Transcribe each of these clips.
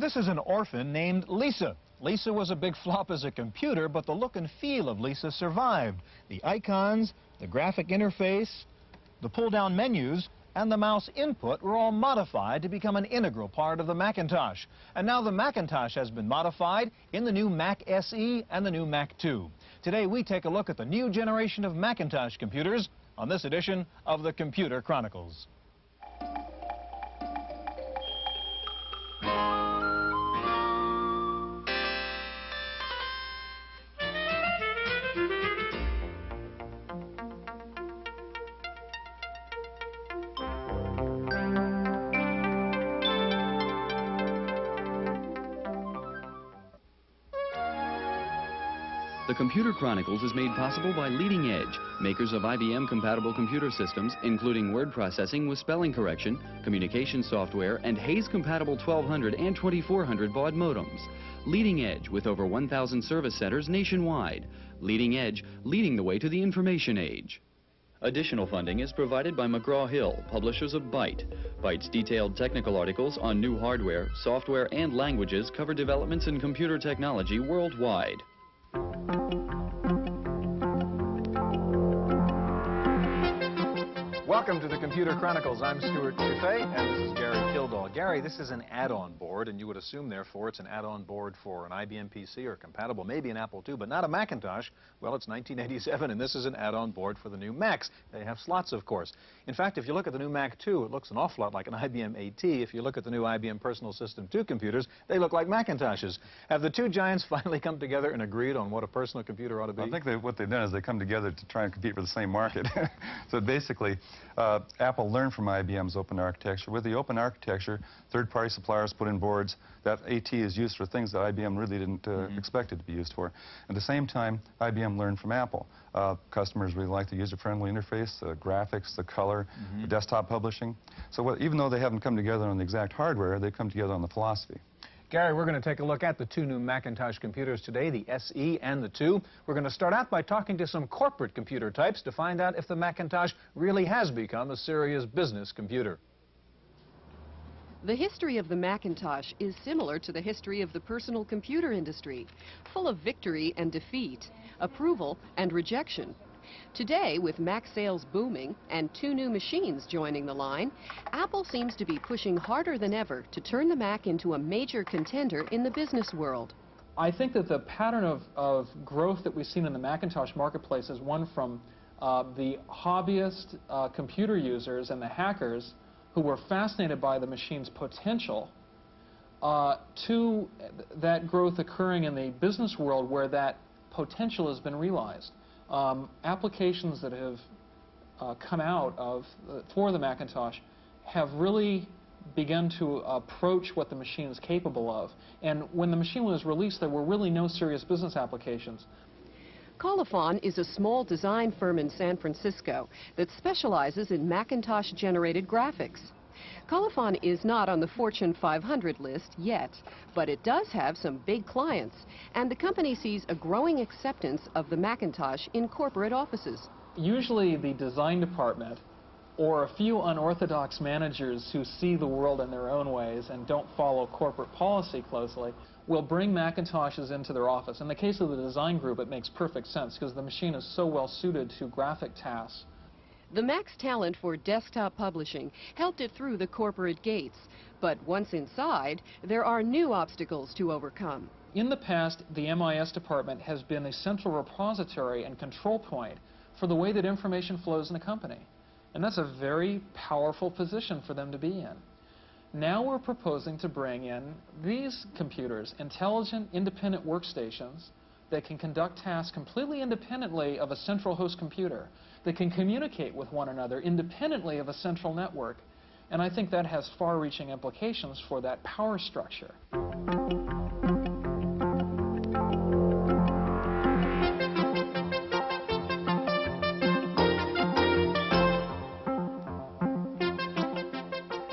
This is an orphan named Lisa. Lisa was a big flop as a computer, but the look and feel of Lisa survived. The icons, the graphic interface, the pull-down menus, and the mouse input were all modified to become an integral part of the Macintosh. And now the Macintosh has been modified in the new Mac SE and the new Mac 2. Today we take a look at the new generation of Macintosh computers on this edition of the Computer Chronicles. The Computer Chronicles is made possible by Leading Edge, makers of IBM-compatible computer systems, including word processing with spelling correction, communication software, and Hayes-compatible 1200 and 2400 baud modems. Leading Edge, with over 1,000 service centers nationwide. Leading Edge, leading the way to the information age. Additional funding is provided by McGraw-Hill, publishers of Byte. Byte's detailed technical articles on new hardware, software, and languages cover developments in computer technology worldwide. Welcome to the Computer Chronicles. I'm Stewart Cheifet, and this is Gary Kildall. Gary, this is an add-on board, and you would assume, therefore, it's an add-on board for an IBM PC or compatible, maybe an Apple II, but not a Macintosh. Well, it's 1987, and this is an add-on board for the new Macs. They have slots, of course. In fact, if you look at the new Mac 2, it looks an awful lot like an IBM AT. If you look at the new IBM Personal System 2 computers, they look like Macintoshes. Have the two giants finally come together and agreed on what a personal computer ought to be? I think what they've done is they come together to try and compete for the same market. So basically, Apple learned from IBM's open architecture. With the open architecture, third-party suppliers put in boards that AT is used for things that IBM really didn't expect it to be used for. At the same time, IBM learned from Apple. Customers really like the user-friendly interface, the graphics, the color, the desktop publishing. So even though they haven't come together on the exact hardware, they've come together on the philosophy. Gary, we're going to take a look at the two new Macintosh computers today, the SE and the 2. We're going to start out by talking to some corporate computer types to find out if the Macintosh really has become a serious business computer. The history of the Macintosh is similar to the history of the personal computer industry, full of victory and defeat, approval and rejection. Today, with Mac sales booming and two new machines joining the line, Apple seems to be pushing harder than ever to turn the Mac into a major contender in the business world. I think that the pattern of growth that we've seen in the Macintosh marketplace is one from the hobbyist computer users and the hackers who were fascinated by the machine's potential to that growth occurring in the business world where that potential has been realized. Applications that have come out for the Macintosh have really begun to approach what the machine is capable of. And when the machine was released, there were really no serious business applications. Colophon is a small design firm in San Francisco that specializes in Macintosh-generated graphics. Colophon is not on the Fortune 500 list yet, but it does have some big clients, and the company sees a growing acceptance of the Macintosh in corporate offices. Usually the design department, or a few unorthodox managers who see the world in their own ways and don't follow corporate policy closely, will bring Macintoshes into their office. In the case of the design group, it makes perfect sense because the machine is so well suited to graphic tasks. The Mac's talent for desktop publishing helped it through the corporate gates, but once inside, there are new obstacles to overcome. In the past, the MIS department has been a central repository and control point for the way that information flows in a company. And that's a very powerful position for them to be in. Now we're proposing to bring in these computers, intelligent, independent workstations that can conduct tasks completely independently of a central host computer, that can communicate with one another independently of a central network. And I think that has far-reaching implications for that power structure.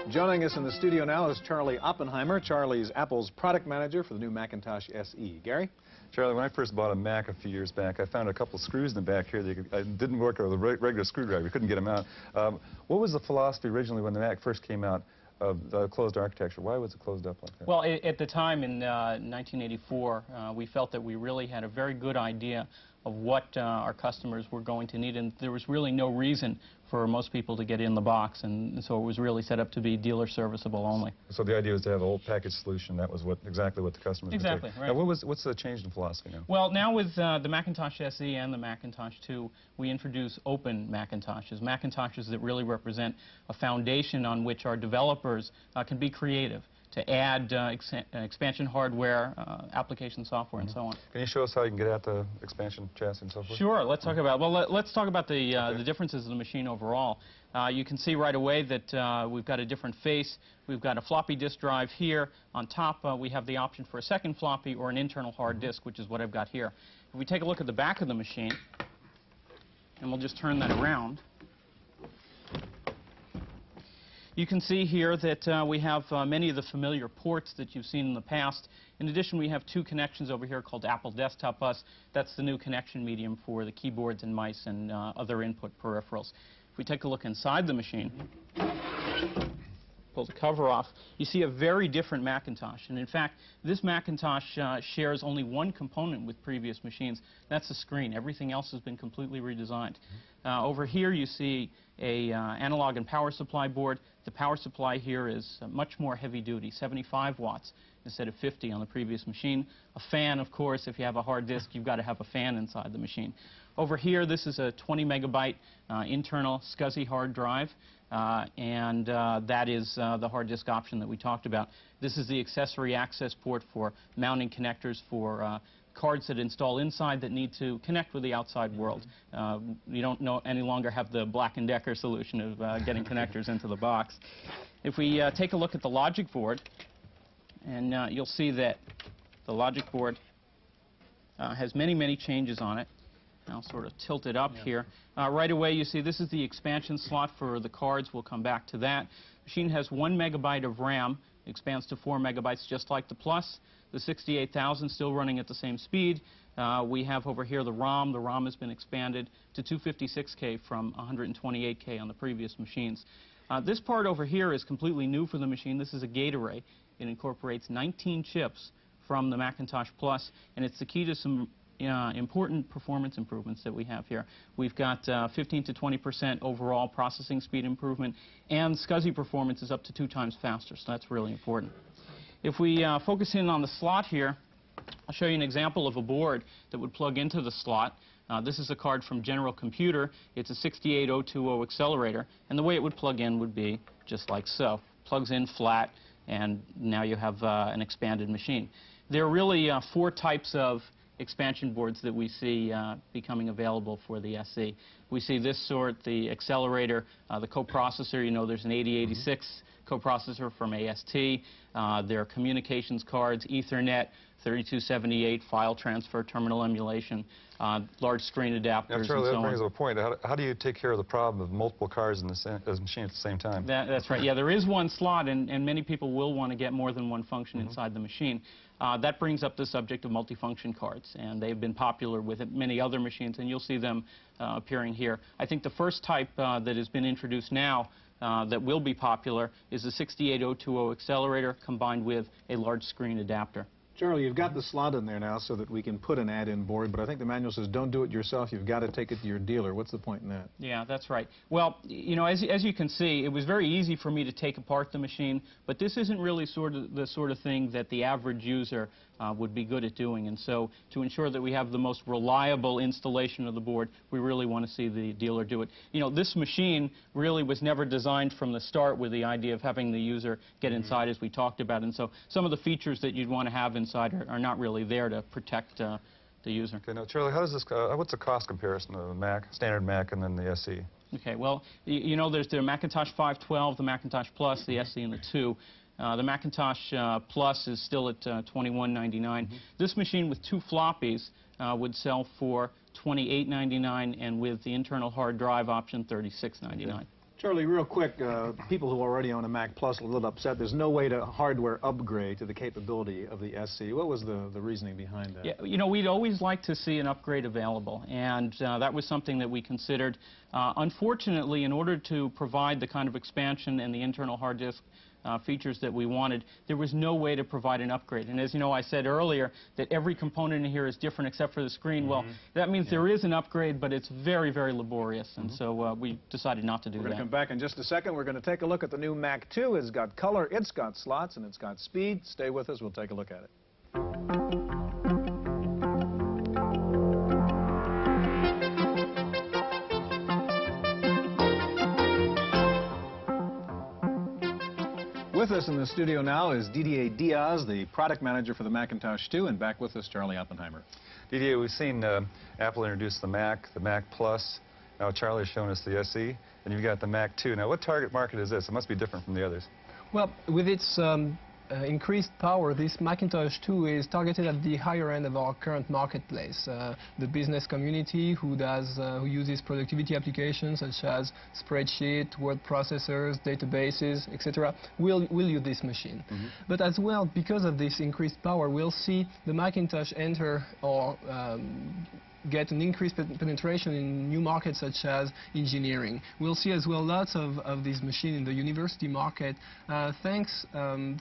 Joining us in the studio now is Charlie Oppenheimer. Charlie's Apple's product manager for the new Macintosh SE. Gary? Charlie, when I first bought a Mac a few years back, I found a couple screws in the back here that didn't work with a regular screwdriver. You couldn't get them out. What was the philosophy originally when the Mac first came out? the closed architecture. Why was it closed up like that? Well, at the time in 1984, we felt that we really had a very good idea of what our customers were going to need, and there was really no reason for most people to get in the box, and so it was really set up to be dealer serviceable only. So the idea was to have a whole package solution. That was exactly what the customers Exactly, would take. right. Now, what's the change in philosophy now? Well, now with the Macintosh SE and the Macintosh 2, we introduce open Macintoshes, Macintoshes that really represent a foundation on which our developers can be creative, to add expansion hardware, application software, and so on. Can you show us how you can get at the expansion chassis and so forth? Sure. Let's talk about let's talk about the differences of the machine overall. You can see right away that we've got a different face. We've got a floppy disk drive here. On top, we have the option for a second floppy or an internal hard disk, which is what I've got here. If we take a look at the back of the machine, and we'll just turn that around, you can see here that we have many of the familiar ports that you've seen in the past. In addition, we have two connections over here called Apple Desktop Bus. That's the new connection medium for the keyboards and mice and other input peripherals. If we take a look inside the machine, pull the cover off, you see a very different Macintosh. And in fact, this Macintosh shares only one component with previous machines. That's the screen. Everything else has been completely redesigned. Over here you see a analog and power supply board. The power supply here is much more heavy duty, 75 watts instead of 50 on the previous machine. A fan, of course. If you have a hard disk, you've got to have a fan inside the machine. Over here, this is a 20 megabyte internal SCSI hard drive, and that is the hard disk option that we talked about. This is the accessory access port for mounting connectors for cards that install inside that need to connect with the outside world. You don't any longer have the Black & Decker solution of getting connectors into the box. If we take a look at the logic board, and you'll see that the logic board has many, many changes on it. I'll sort of tilt it up here. Right away you see this is the expansion slot for the cards. We'll come back to that. The machine has 1 megabyte of RAM. It expands to 4 megabytes just like the Plus. The 68,000 still running at the same speed. We have over here the ROM. The ROM has been expanded to 256K from 128K on the previous machines. This part over here is completely new for the machine. This is a gate array. It incorporates 19 chips from the Macintosh Plus, and it's the key to some important performance improvements that we have here. We've got 15 to 20% overall processing speed improvement, and SCSI performance is up to 2 times faster, so that's really important. If we focus in on the slot here, I'll show you an example of a board that would plug into the slot. This is a card from General Computer. It's a 68020 accelerator, and the way it would plug in would be just like so. Plugs in flat, and now you have an expanded machine. There are really 4 types of expansion boards that we see becoming available for the SE. We see this sort, the accelerator, the coprocessor. You know, there's an 8086 coprocessor from AST. There are communications cards, Ethernet, 3278, file transfer, terminal emulation, large screen adapters, now, Charlie, and so that brings on. up a point. How do you take care of the problem of multiple cards in the machine at the same time? That's right. Yeah, there is one slot, and many people will want to get more than one function inside the machine. That brings up the subject of multifunction cards, and they've been popular with many other machines, and you'll see them appearing here. I think the first type that has been introduced now that will be popular is the 68020 accelerator combined with a large screen adapter. Charlie, you've got the slot in there now so that we can put an add-in board, but I think the manual says don't do it yourself. You've got to take it to your dealer. What's the point in that? Yeah, that's right. Well, you know, as you can see, it was very easy for me to take apart the machine, but this isn't really the sort of thing that the average user would be good at doing. And so to ensure that we have the most reliable installation of the board, we really want to see the dealer do it. You know, this machine really was never designed from the start with the idea of having the user get inside, as we talked about. And so some of the features that you'd want to have inside are not really there to protect the user. Okay, now, Charlie, how does this, what's the cost comparison of the Mac, standard Mac, and then the SE? Okay, well, you know, there's the Macintosh 512, the Macintosh Plus, the SE, and the 2. The Macintosh Plus is still at $21.99. This machine with 2 floppies would sell for $28.99, and with the internal hard drive option, $36.99. Charlie, real quick, people who already own a Mac Plus are a little upset. There's no way to hardware upgrade to the capability of the SE. What was the reasoning behind that? Yeah, you know, we'd always like to see an upgrade available, and that was something that we considered. Unfortunately, in order to provide the kind of expansion and the internal hard disk features that we wanted, there was no way to provide an upgrade. And as you know, I said earlier that every component in here is different except for the screen. Well, that means there is an upgrade, but it's very, very laborious, and so we decided not to do that. We're going to come back in just a second. We're going to take a look at the new Mac 2. It's got color, it's got slots, and it's got speed. Stay with us. We'll take a look at it. With us in the studio now is Didier Diaz, the product manager for the Macintosh 2, and back with us, Charlie Oppenheimer. Didier, we've seen Apple introduce the Mac Plus. Now Charlie's shown us the SE, and you've got the Mac 2. Now, what target market is this? It must be different from the others. Well, with its increased power, this Macintosh 2 is targeted at the higher end of our current marketplace. The business community who uses productivity applications such as spreadsheet, word processors, databases, etc., will use this machine. But as well, because of this increased power, we'll see the Macintosh enter or get an increased penetration in new markets such as engineering. We'll see as well lots of these machines in the university market, thanks,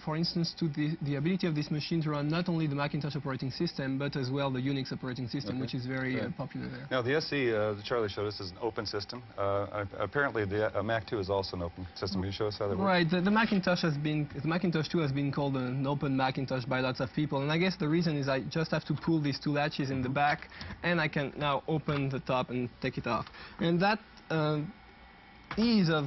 for instance, to the ability of this machine to run not only the Macintosh operating system, but as well the Unix operating system, which is very popular there. Now, the SE that Charlie showed us is an open system. Apparently, the Mac 2 is also an open system. Can you show us how that works? Right. The Macintosh 2 has been called an open Macintosh by lots of people, and I guess the reason is I just have to pull these two latches in the back, and I can now open the top and take it off. And that ease of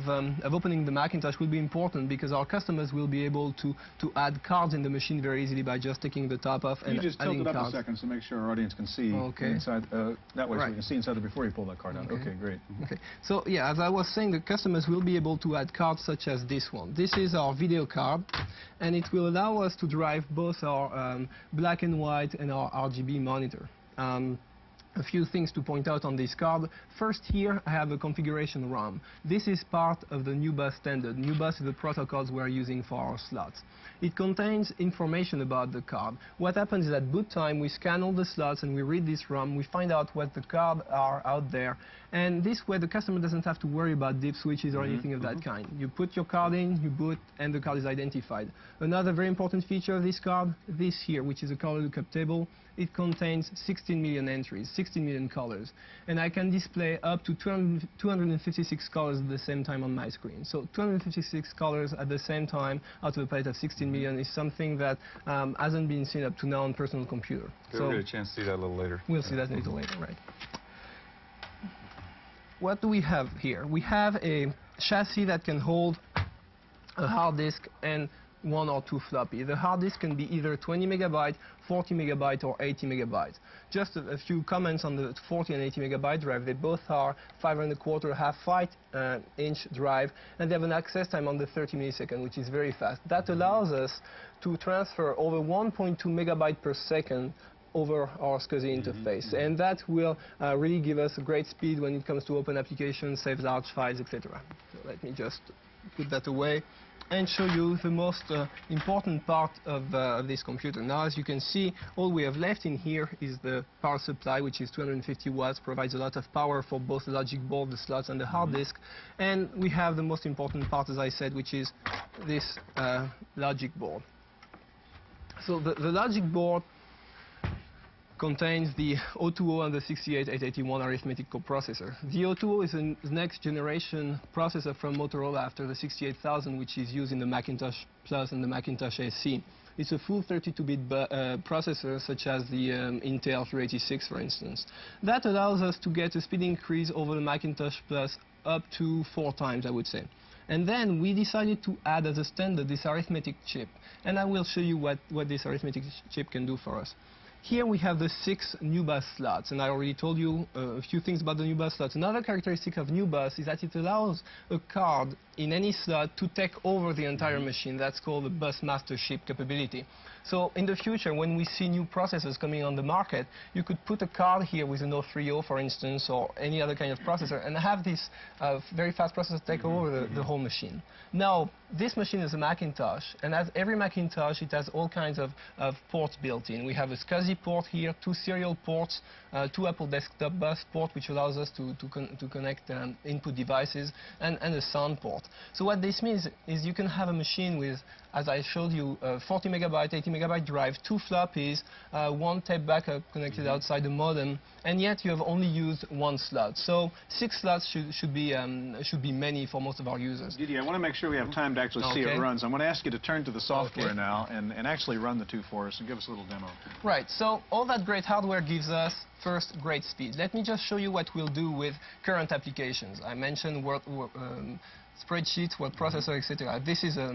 opening the Macintosh will be important because our customers will be able to add cards in the machine very easily by just taking the top off and adding cards. You just tilt it up a second to make sure our audience can see inside. That way, so we can see inside it before you pull that card out. Okay, great. Okay. So yeah, as I was saying, the customers will be able to add cards such as this one. This is our video card, and it will allow us to drive both our black and white and our RGB monitor. A few things to point out on this card. First, here I have a configuration ROM. This is part of the NuBus standard. NuBus is the protocols we're using for our slots. It contains information about the card. What happens is at boot time we scan all the slots and we read this ROM. We find out what the cards are out there, and this way the customer doesn't have to worry about dip switches or anything of that kind. You put your card in, you boot, and the card is identified. Another very important feature of this card, this here, which is a color lookup table. It contains 16 million entries, 16 million colors, and I can display up to 256 colors at the same time on my screen. So 256 colors at the same time out of a palette of 16 million is something that hasn't been seen up to now on personal computer. We'll get a chance to see that a little later. We'll see that a little later, right. What do we have here? We have a chassis that can hold a hard disk and one or two floppy. The hard disk can be either 20 megabyte, 40 megabyte, or 80 megabyte. Just a few comments on the 40 and 80 megabyte drive. They both are 5¼ half-byte inch drive, and they have an access time under 30 milliseconds, which is very fast. That allows us to transfer over 1.2 megabyte per second over our SCSI interface, and that will really give us a great speed when it comes to open applications, save large files, etc. So let me just put that away and show you the most important part of this computer. Now, as you can see, all we have left in here is the power supply, which is 250 watts, provides a lot of power for both the logic board, the slots, and the hard disk. And we have the most important part, as I said, which is this logic board. So the logic board contains the 020 and the 68881 arithmetic coprocessor. The 020 is a next generation processor from Motorola after the 68000, which is used in the Macintosh Plus and the Macintosh SE. It's a full 32-bit processor, such as the Intel 386, for instance. That allows us to get a speed increase over the Macintosh Plus up to 4 times, I would say. And then we decided to add as a standard this arithmetic chip. And I will show you what this arithmetic chip can do for us. Here we have the 6 NuBus slots, and I already told you a few things about the NuBus slots. Another characteristic of NuBus is that it allows a card in any slot to take over the entire machine. That's called the bus mastership capability. So in the future, when we see new processors coming on the market, you could put a card here with an 030, for instance, or any other kind of processor, and have this very fast processor take over the whole machine. Now, this machine is a Macintosh, and as every Macintosh, it has all kinds of ports built in. We have a SCSI port here, 2 serial ports, 2 Apple desktop bus port, which allows us to connect input devices, and a sound port. result. So what this means is you can have a machine with, as I showed you, 40 megabyte, 80 megabyte drive, 2 floppies, 1 tape backup connected outside the modem, and yet you have only used 1 slot. So 6 slots should be many for most of our users. Didier, I want to make sure we have time to actually see it run. So I'm going to ask you to turn to the software now and actually run the two for us and give us a little demo. Right, so all that great hardware gives us, first, great speed. Let me just show you what we'll do with current applications. I mentioned spreadsheets, word processor, etc. This is a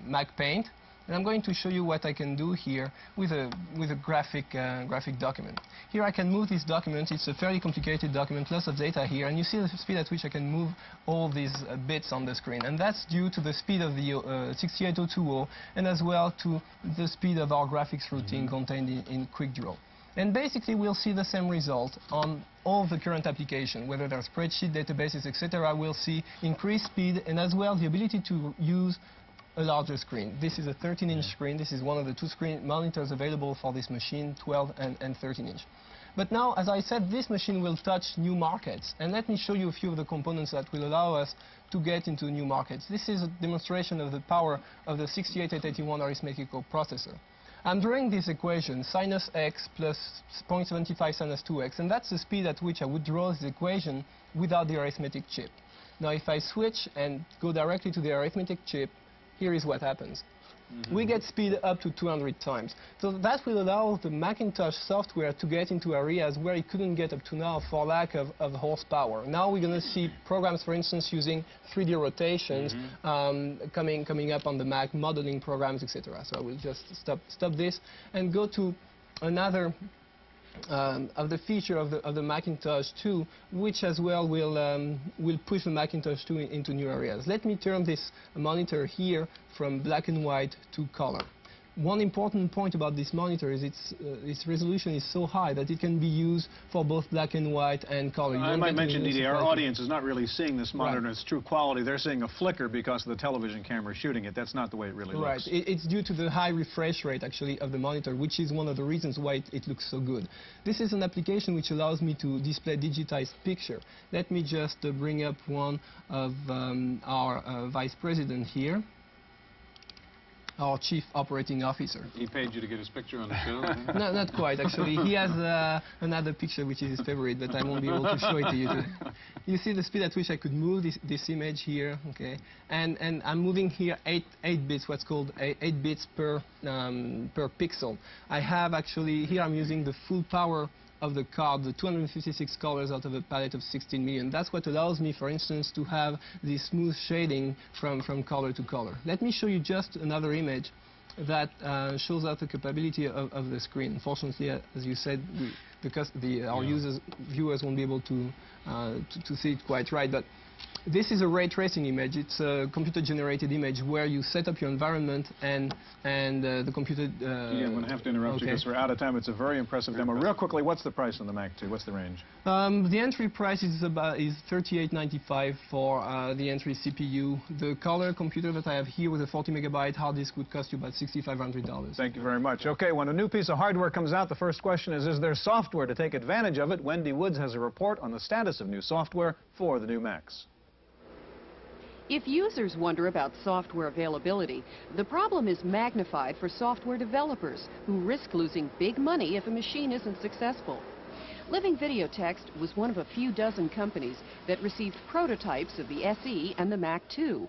Mac Paint, and I'm going to show you what I can do here with a graphic document. Here I can move this document. It's a fairly complicated document, lots of data here, and you see the speed at which I can move all these bits on the screen, and that's due to the speed of the 68020 and as well to the speed of our graphics routine contained in QuickDraw. And basically we'll see the same result on all the current applications, whether they're spreadsheet, databases, etc. We'll see increased speed and as well the ability to use a larger screen. This is a 13-inch screen. This is one of the 2 screen monitors available for this machine, 12 and 13-inch. But now, as I said, this machine will touch new markets. And let me show you a few of the components that will allow us to get into new markets. This is a demonstration of the power of the 68881 arithmetical processor. I'm drawing this equation, sinus x plus 0.75 sinus 2x, and that's the speed at which I would draw this equation without the arithmetic chip. Now, if I switch and go directly to the arithmetic chip, here is what happens. We get speed up to 200 times. So that will allow the Macintosh software to get into areas where it couldn't get up to now for lack of horsepower. Now we're going to see programs, for instance, using 3D rotations coming up on the Mac, modeling programs, etc. So I will just stop this and go to another of the feature of the Macintosh 2, which as well will push the Macintosh 2 into new areas. Let me turn this monitor here from black and white to color. One important point about this monitor is its resolution is so high that it can be used for both black and white and color. I might mention, Didier, our audience is not really seeing this monitor in its true quality. They're seeing a flicker because of the television camera shooting it. That's not the way it really looks. Right. It's due to the high refresh rate, actually, of the monitor, which is one of the reasons why it looks so good. This is an application which allows me to display digitized picture. Let me just bring up one of our vice president here, our chief operating officer. He paid you to get his picture on the show? No, not quite, actually. He has another picture which is his favorite, but I won't be able to show it to you today. You see the speed at which I could move this image here, okay? And I'm moving here 8 bits, what's called 8 bits per pixel. I have actually, here I'm using the full power of the card, the 256 colors out of a palette of 16 million. That's what allows me, for instance, to have this smooth shading from color to color. Let me show you just another image that shows out the capability of the screen. Unfortunately, as you said, our viewers won't be able to see it quite right. But this is a ray tracing image. It's a computer-generated image where you set up your environment and the computer... Yeah, I'm going to have to interrupt you because we're out of time. It's a very impressive demo. Real quickly, what's the price on the Mac 2? What's the range? The entry price is $38.95 for the entry CPU. The color computer that I have here with a 40 megabyte hard disk would cost you about $6,500. Thank you very much. Okay, when a new piece of hardware comes out, the first question is there software to take advantage of it? Wendy Woods has a report on the status of new software for the new Macs. If users wonder about software availability, the problem is magnified for software developers who risk losing big money if a machine isn't successful. Living Videotext was one of a few dozen companies that received prototypes of the SE and the Mac 2.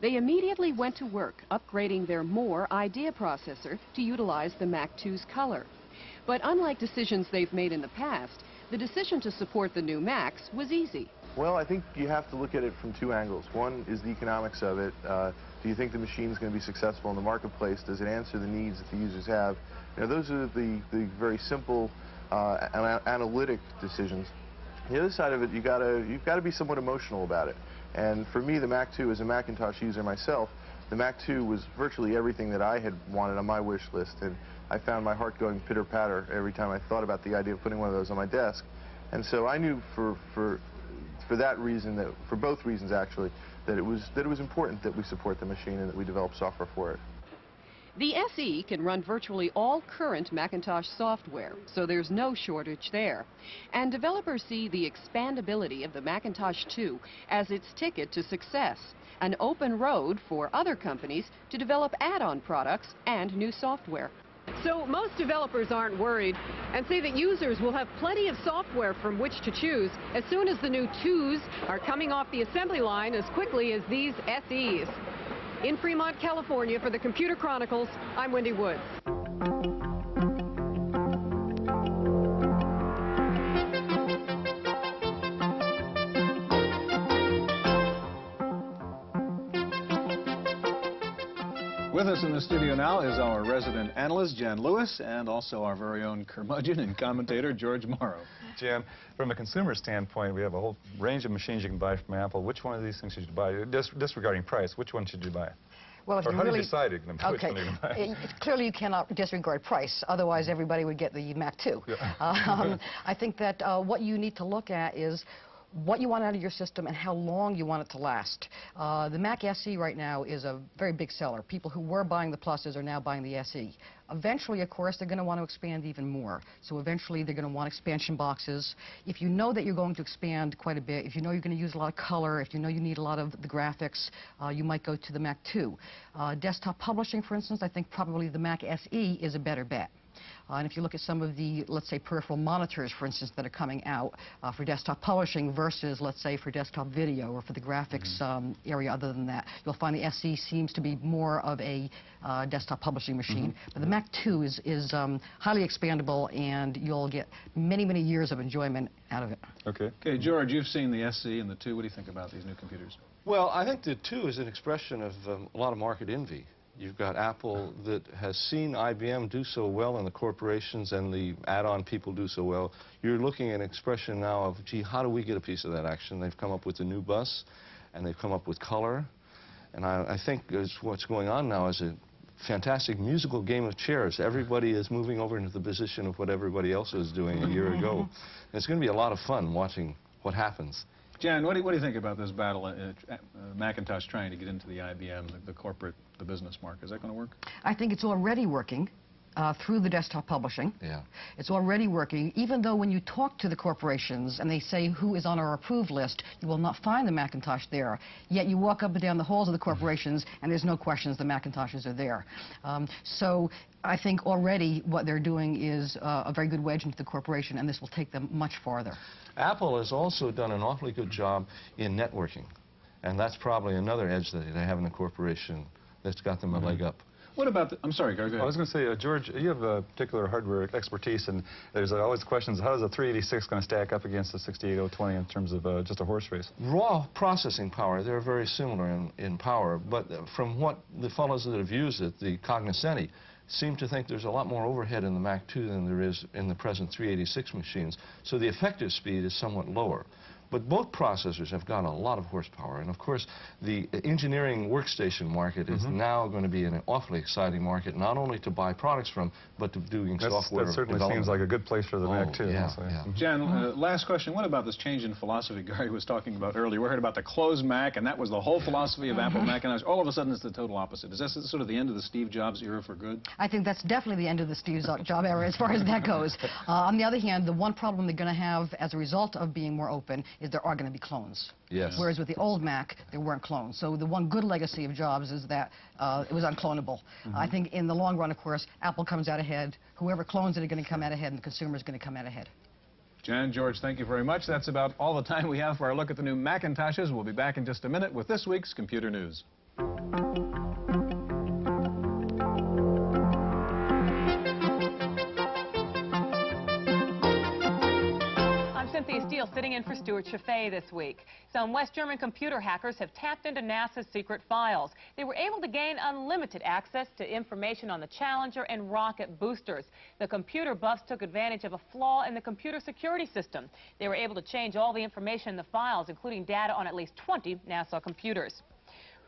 They immediately went to work upgrading their More IDEA processor to utilize the Mac 2's color. But unlike decisions they've made in the past, the decision to support the new Macs was easy. Well, I think you have to look at it from 2 angles. One is the economics of it. Do you think the machine is going to be successful in the marketplace? Does it answer the needs that the users have? You know, those are the very simple analytic decisions. The other side of it, you've got to be somewhat emotional about it. And for me, the Mac 2, as a Macintosh user myself, the Mac 2 was virtually everything that I had wanted on my wish list. And I found my heart going pitter-patter every time I thought about the idea of putting one of those on my desk. And so I knew for that reason, for both reasons actually, that it was important that we support the machine and that we develop software for it. The SE can run virtually all current Macintosh software, so there's no shortage there. And developers see the expandability of the Macintosh 2 as its ticket to success, an open road for other companies to develop add-on products and new software. So most developers aren't worried and say that users will have plenty of software from which to choose as soon as the new 2s are coming off the assembly line as quickly as these SEs. In Fremont, California, for the Computer Chronicles, I'm Wendy Woods. With us in the studio now is our resident analyst, Jan Lewis, and also our very own curmudgeon and commentator, George Morrow. Jan, from a consumer standpoint, we have a whole range of machines you can buy from Apple. Which one of these things should you buy? Disregarding price, which one should you buy? Well, if or you how really, do you decide which one you're going to buy? Clearly, you cannot disregard price. Otherwise, everybody would get the Mac 2. Yeah. I think that what you need to look at is what you want out of your system and how long you want it to last. The Mac SE right now is a very big seller. People who were buying the Pluses are now buying the SE. Eventually, of course, they're going to want to expand even more. So eventually, they're going to want expansion boxes. If you know that you're going to expand quite a bit, if you know you're going to use a lot of color, if you know you need a lot of the graphics, you might go to the Mac 2. Desktop publishing, for instance, I think probably the Mac SE is a better bet. And if you look at some of the, let's say, peripheral monitors, for instance, that are coming out for desktop publishing versus, let's say, for desktop video or for the graphics area other than that, you'll find the SE seems to be more of a desktop publishing machine. But the Mac 2 is highly expandable, and you'll get many, many years of enjoyment out of it. Okay. Okay, George, you've seen the SE and the 2. What do you think about these new computers? Well, I think the 2 is an expression of a lot of market envy. You've got Apple that has seen IBM do so well and the corporations and the add-on people do so well. You're looking at an expression now of, gee, how do we get a piece of that action? They've come up with the new bus, and they've come up with color. And I think what's going on now is a fantastic musical game of chairs. Everybody is moving over into the position of what everybody else was doing a year ago. And it's going to be a lot of fun watching what happens. Jan, what do you think about this battle, Macintosh trying to get into the IBM, the corporate, the business market? Is that going to work? I think it's already working through the desktop publishing. Yeah. It's already working, even though when you talk to the corporations and they say who is on our approved list, you will not find the Macintosh there. Yet you walk up and down the halls of the corporations and there's no questions the Macintoshes are there. So I think already what they're doing is a very good wedge into the corporation, and this will take them much farther. Apple has also done an awfully good job in networking, and that's probably another edge that they have in the corporation that's got them a leg up. What about the, I'm sorry, go ahead. I was going to say, George, you have a particular hardware expertise, and there's always questions, how is a 386 going to stack up against the 68020 in terms of just a horse race? Raw processing power, they're very similar in power, but from what the fellows that have used it, the cognoscenti, seem to think there's a lot more overhead in the Mac 2 than there is in the present 386 machines, so the effective speed is somewhat lower. But both processors have got a lot of horsepower, and of course the engineering workstation market is now going to be an awfully exciting market, not only to buy products from, but to doing software That certainly development. seems like a good place for the Mac 2. Yeah, so. yeah. Jan, last question. What about this change in philosophy Gary was talking about earlier? We heard about the closed Mac, and that was the whole philosophy of Apple Macintosh. All of a sudden, it's the total opposite. Is this sort of the end of the Steve Jobs era for good? I think that's definitely the end of the Steve Jobs era as far as that goes. On the other hand, the one problem they're going to have as a result of being more open is there are going to be clones. Yes. Whereas with the old Mac, there weren't clones. So the one good legacy of Jobs is that it was unclonable. I think in the long run, of course, Apple comes out ahead. Whoever clones it are going to come out ahead, and the consumer is going to come out ahead. Jan, George, thank you very much. That's about all the time we have for our look at the new Macintoshes. We'll be back in just a minute with this week's Computer News. STEELE sitting in for Stewart Cheifet this week. Some West German computer hackers have tapped into NASA's secret files. They were able to gain unlimited access to information on the Challenger and rocket boosters. The computer buffs took advantage of a flaw in the computer security system. They were able to change all the information in the files, including data on at least 20 NASA computers.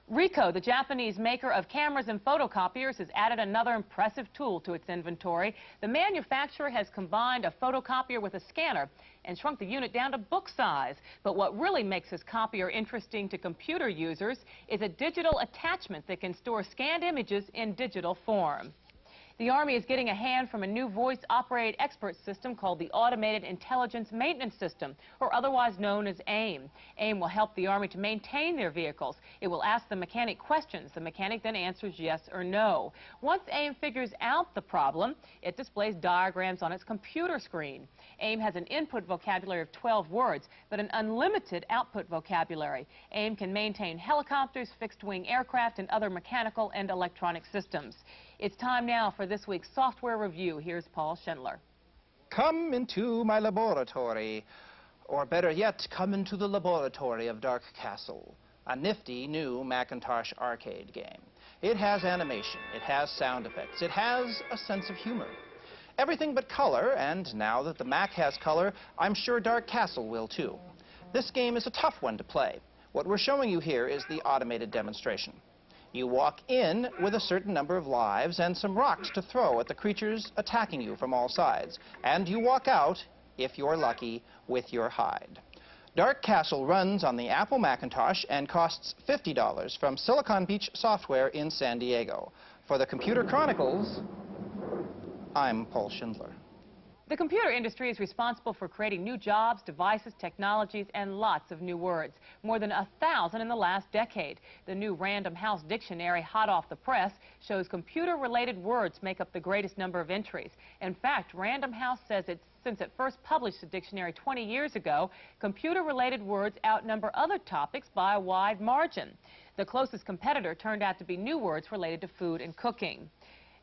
Ricoh, the Japanese maker of cameras and photocopiers, has added another impressive tool to its inventory. The manufacturer has combined a photocopier with a scanner and shrunk the unit down to book size. But what really makes this copier interesting to computer users is a digital attachment that can store scanned images in digital form. The Army is getting a hand from a new voice-operated expert system called the Automated Intelligence Maintenance System, or otherwise known as AIM. AIM will help the Army to maintain their vehicles. It will ask the mechanic questions. The mechanic then answers yes or no. Once AIM figures out the problem, it displays diagrams on its computer screen. AIM has an input vocabulary of 12 words, but an unlimited output vocabulary. AIM can maintain helicopters, fixed-wing aircraft, and other mechanical and electronic systems. It's time now for this week's software review. Here's Paul Schindler. Come into my laboratory, or better yet, come into the laboratory of Dark Castle, a nifty new Macintosh arcade game. It has animation, it has sound effects, it has a sense of humor. Everything but color, and now that the Mac has color, I'm sure Dark Castle will too. This game is a tough one to play. What we're showing you here is the automated demonstration. You walk in with a certain number of lives and some rocks to throw at the creatures attacking you from all sides. And you walk out, if you're lucky, with your hide. Dark Castle runs on the Apple Macintosh and costs $50 from Silicon Beach Software in San Diego. For the Computer Chronicles, I'm Paul Schindler. The computer industry is responsible for creating new jobs, devices, technologies, and lots of new words. More than 1,000 in the last decade. The new Random House dictionary, hot off the press, shows computer-related words make up the greatest number of entries. In fact, Random House says since it first published the dictionary 20 years ago, computer-related words outnumber other topics by a wide margin. The closest competitor turned out to be new words related to food and cooking.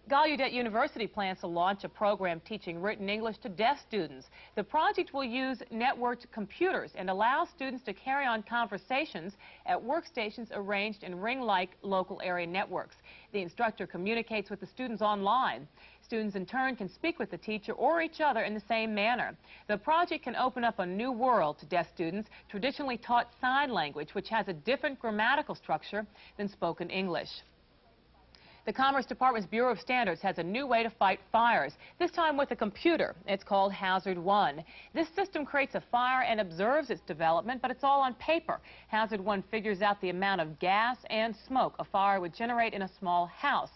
Gallaudet University plans to launch a program teaching written English to deaf students. The project will use networked computers and allow students to carry on conversations at workstations arranged in ring-like local area networks. The instructor communicates with the students online. Students in turn can speak with the teacher or each other in the same manner. The project can open up a new world to deaf students traditionally taught sign language, which has a different grammatical structure than spoken English. The Commerce Department's Bureau of Standards has a new way to fight fires, this time with a computer. It's called Hazard One. This system creates a fire and observes its development, but it's all on paper. Hazard One figures out the amount of gas and smoke a fire would generate in a small house.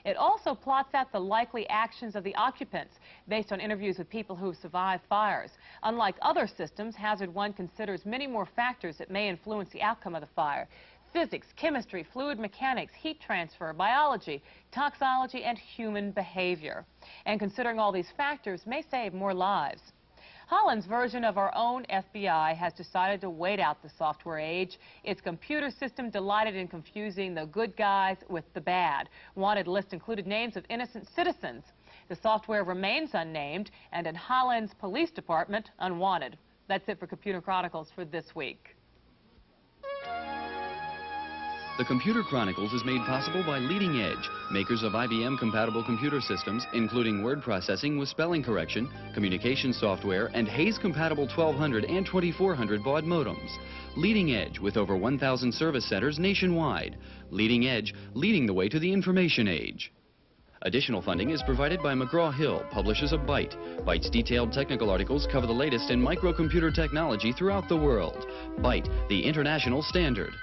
It also plots out the likely actions of the occupants based on interviews with people who have survived fires. Unlike other systems, Hazard One considers many more factors that may influence the outcome of the fire. Physics, chemistry, fluid mechanics, heat transfer, biology, toxology, and human behavior. And considering all these factors may save more lives. Holland's version of our own FBI has decided to wait out the software age. Its computer system delighted in confusing the good guys with the bad. Wanted list included names of innocent citizens. The software remains unnamed, and in Holland's police department, unwanted. That's it for Computer Chronicles for this week. The Computer Chronicles is made possible by Leading Edge, makers of IBM-compatible computer systems, including word processing with spelling correction, communication software, and Hayes-compatible 1200 and 2400 baud modems. Leading Edge, with over 1,000 service centers nationwide. Leading Edge, leading the way to the information age. Additional funding is provided by McGraw-Hill, publishers of Byte. Byte's detailed technical articles cover the latest in microcomputer technology throughout the world. Byte, the international standard.